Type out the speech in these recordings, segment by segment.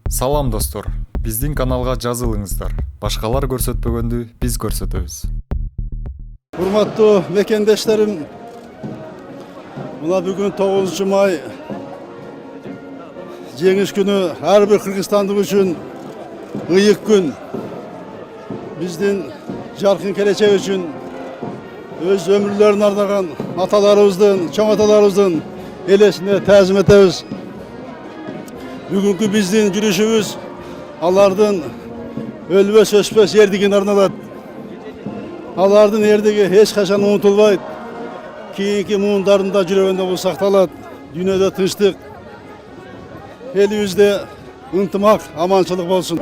Салам достор, биздин каналга жазылыңыздар. Башкалар көрсөтпөгөндү биз көрсөтөбүз. Урматтуу мекендештерим, мына бүгүн 9 май жеңиш күнү ар бир кыргызстандык үчүн ыйык күн. Биздин жаркын келечек үчүн өз өмүрлөрүн ардаган аталарыбыздын, чоң аталарыбыздын элесине таазим этебиз. Бүгүнкү биздин жүрүшүбүз алардын өлбөс өчпөс эрдигине арналат. Алардын эрдиги эч качан унутулбайт. Кийинки муундарында жүрөгүндө бул сакталат. Дүйнөдө тынчтык, элибизде ынтымак, аманчылык болсун.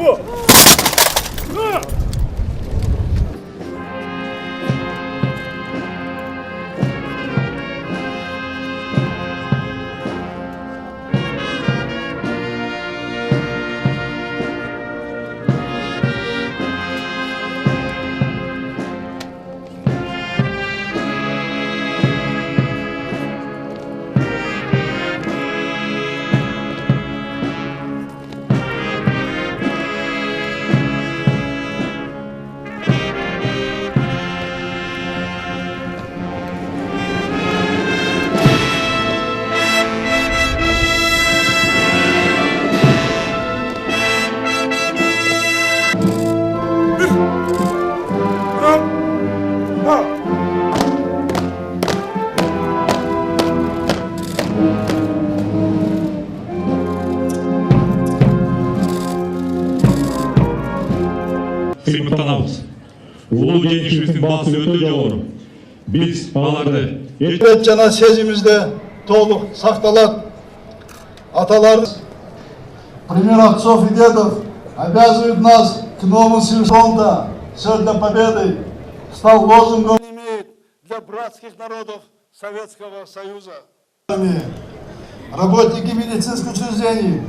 Сыймыктанабыз. Улуу жеңишибиздин баасы өтө жогору. Биз аларды Эрет жана сезимибизде толук сакталат. Аталарыбыз пример отцов и дедов обязывает нас к новому фронта. Сегодня победы стал лозунгом для братских народов Советского Союза. Работники медицинских учреждений.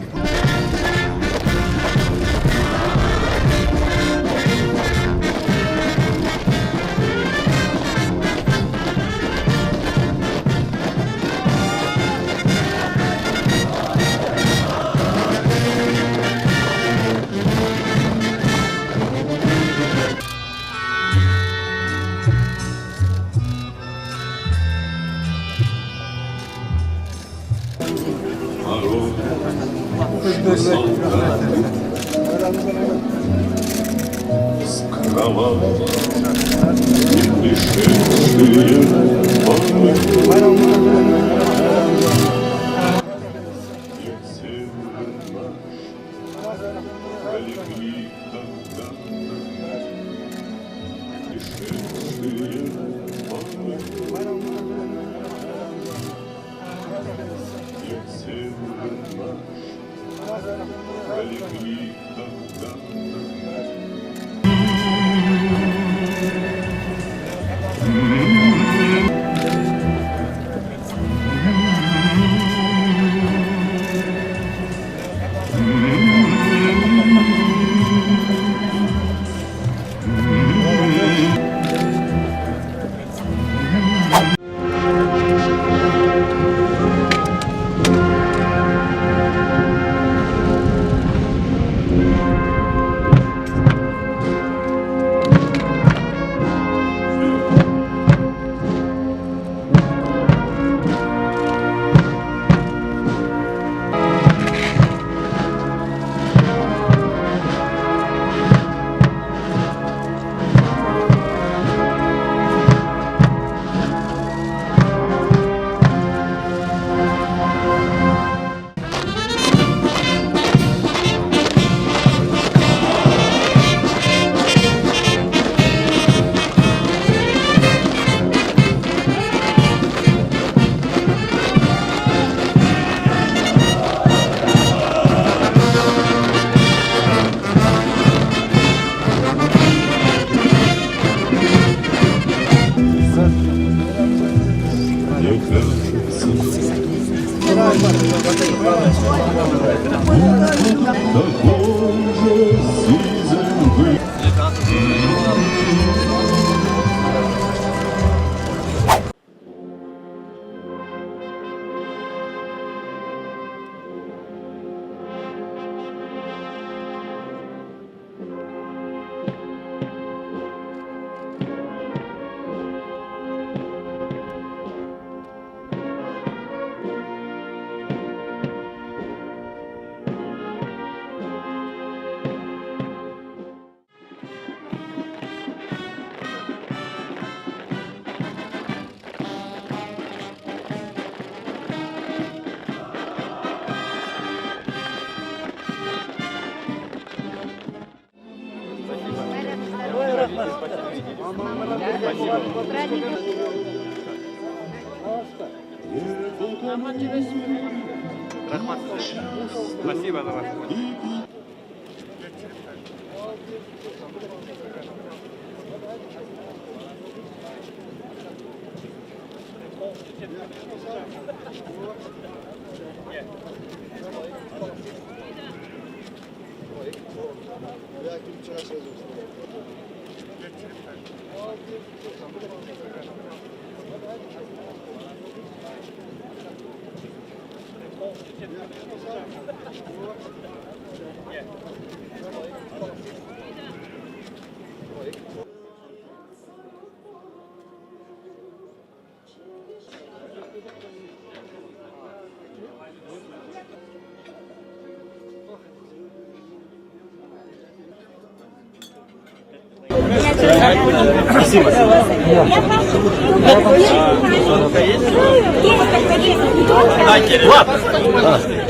Спасибо за ваш помощь.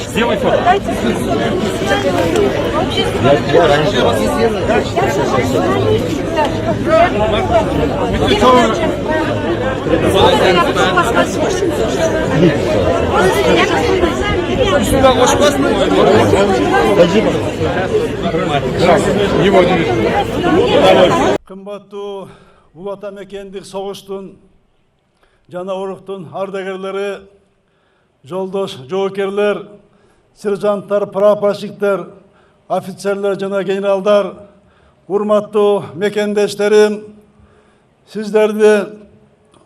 Сделай фото. Кымбаттуу Ул Ата мекендик согуштун жана уруктун ардагерлери, жолдош жоокерлер, сержанттар, прапорщиктер, офицерлер жана генералдар, урматтуу мекендештерим, сиздерди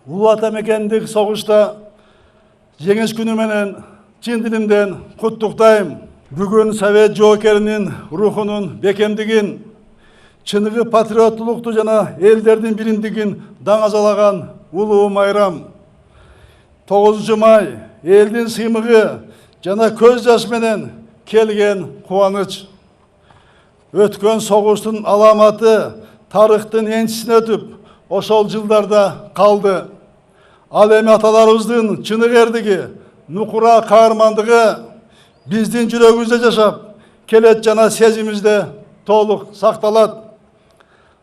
Ул Ата мекендик согушта жеңиш күнү менен чын дилимден куттуктайм. Бүгүн Совет жоокеринин рухунун бекемдигин, чыныгы патриоттулукту жана элдердин биримдигин даңазалаган улуу майрам. 9 май элдин сыймыгы жана көз жаш менен келген кубаныч. Өткөн согуштун аламаты тарыхтын энчисине өтүп, ошол жылдарда калды. Ал эми аталарыбыздын чыныгы эрдиги, нукура каармандыгы биздин жүрөгүбүздө жашап, келет жана сезимибизде толук сакталат.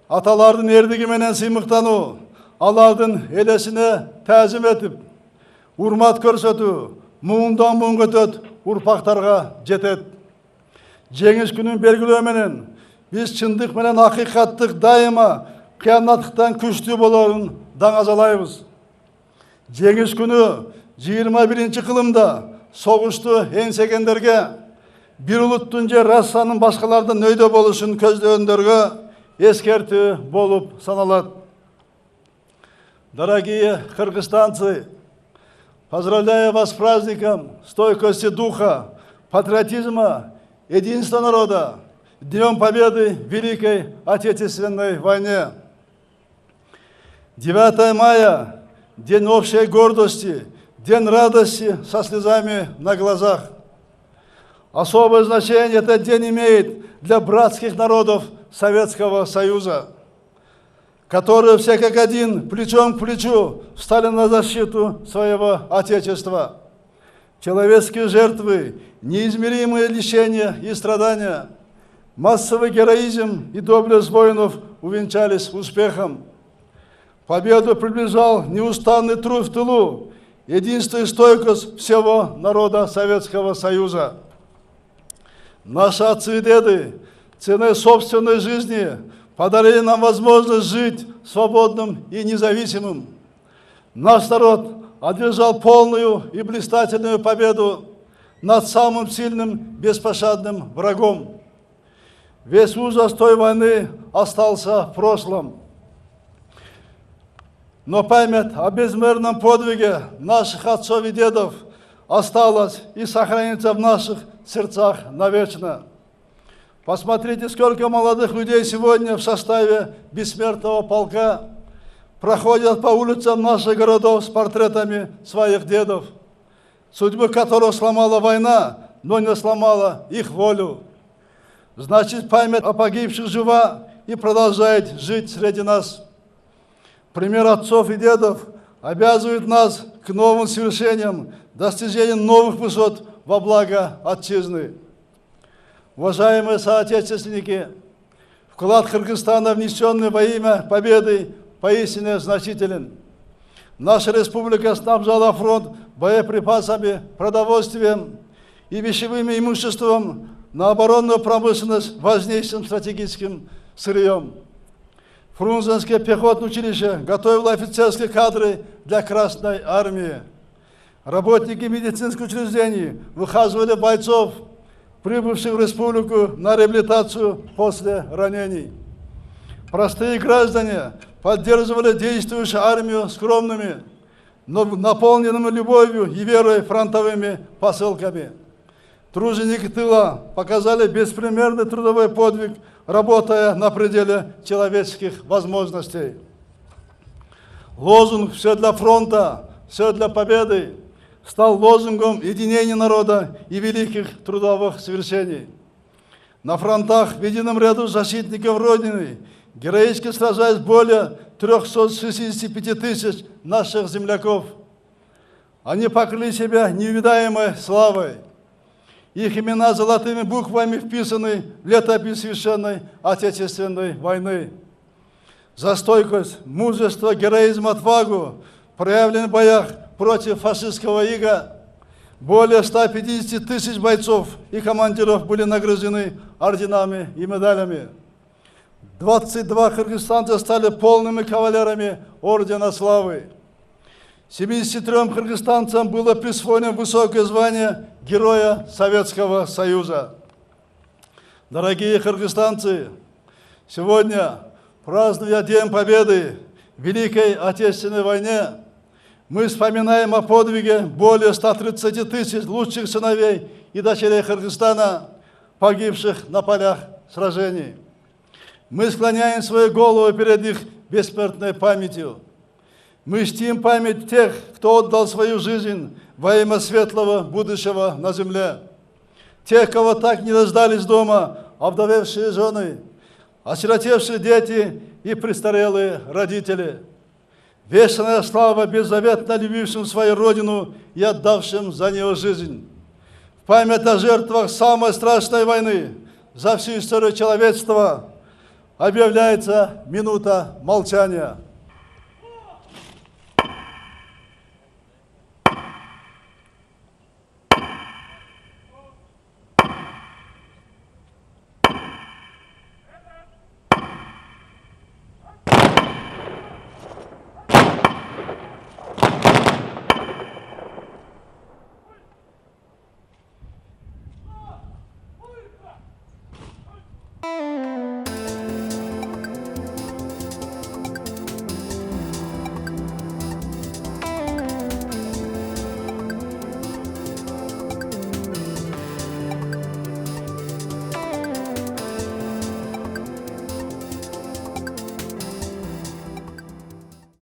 Аталардын эрдиги менен сыймыктануу, алардын элесине таазим этип, урмат көрсөтүү, муундан муунга өтөт, урпактарга жетет. Жеңиш күнүн белгилөө менен биз чындык менен акыйкаттык дайыма кыянаттыктан күчтүү болорун даңазалайбыз. Жеңиш күнү 21 кылымда согушту эңсегендерге, бир улуттун же расанын башкалардан өйдө болушун көздөгөндөргө эскертүү болуп саналат. Дорогие кыргызстанцы, поздравляю вас с праздником стойкости духа, патриотизма, единства народа, Днем Победы в Великой Отечественной войне. 9 мая – день общей гордости, день радости со слезами на глазах. Особое значение этот день имеет для братских народов Советского Союза, которые все как один, плечом к плечу, встали на защиту своего Отечества. Человеческие жертвы, неизмеримые лишения и страдания, массовый героизм и доблесть воинов увенчались успехом. Победу приближал неустанный труд в тылу, единство и стойкость всего народа Советского Союза. Наши отцы и деды ценой собственной жизни подарили нам возможность жить свободным и независимым. Наш народ одержал полную и блистательную победу над самым сильным, беспощадным врагом. Весь ужас той войны остался в прошлом. Но память о безмерном подвиге наших отцов и дедов осталась и сохранится в наших сердцах навечно. Посмотрите, сколько молодых людей сегодня в составе бессмертного полка проходят по улицам наших городов с портретами своих дедов, судьбы которых сломала война, но не сломала их волю. Значит, память о погибших жива и продолжает жить среди нас. Пример отцов и дедов обязывает нас к новым свершениям, достижению новых высот во благо Отчизны. Уважаемые соотечественники, вклад Кыргызстана, внесенный во имя победы, поистине значителен. Наша республика снабжала фронт боеприпасами, продовольствием и вещевым имуществом, на оборонную промышленность важнейшим стратегическим сырьем. Фрунзенское пехотное училище готовило офицерские кадры для Красной армии. Работники медицинских учреждений выхаживали бойцов, прибывших в республику на реабилитацию после ранений. Простые граждане поддерживали действующую армию скромными, но наполненными любовью и верой фронтовыми посылками. Труженики тыла показали беспримерный трудовой подвиг, работая на пределе человеческих возможностей. Лозунг «Все для фронта, все для победы» стал лозунгом единения народа и великих трудовых свершений. На фронтах в едином ряду защитников Родины героически сражались более 365 тысяч наших земляков. Они покрыли себя неувидаемой славой. Их имена золотыми буквами вписаны в летопись священной Отечественной войны. За стойкость, мужество, героизм, отвагу, проявленные в боях против фашистского ига, более 150 тысяч бойцов и командиров были награждены орденами и медалями. 22 кыргызстанца стали полными кавалерами Ордена Славы. 73 кыргызстанцам было присвоено высокое звание Героя Советского Союза. Дорогие кыргызстанцы, сегодня, празднуя День Победы в Великой Отечественной войне, мы вспоминаем о подвиге более 130 тысяч лучших сыновей и дочерей Кыргызстана, погибших на полях сражений. Мы склоняем свою голову перед их бессмертной памятью. Мы чтим память тех, кто отдал свою жизнь во имя светлого будущего на земле. Тех, кого так не дождались дома овдовевшие жены, осиротевшие дети и престарелые родители. Вечная слава беззаветно любившим свою родину и отдавшим за нее жизнь. В память о жертвах самой страшной войны за всю историю человечества объявляется минута молчания.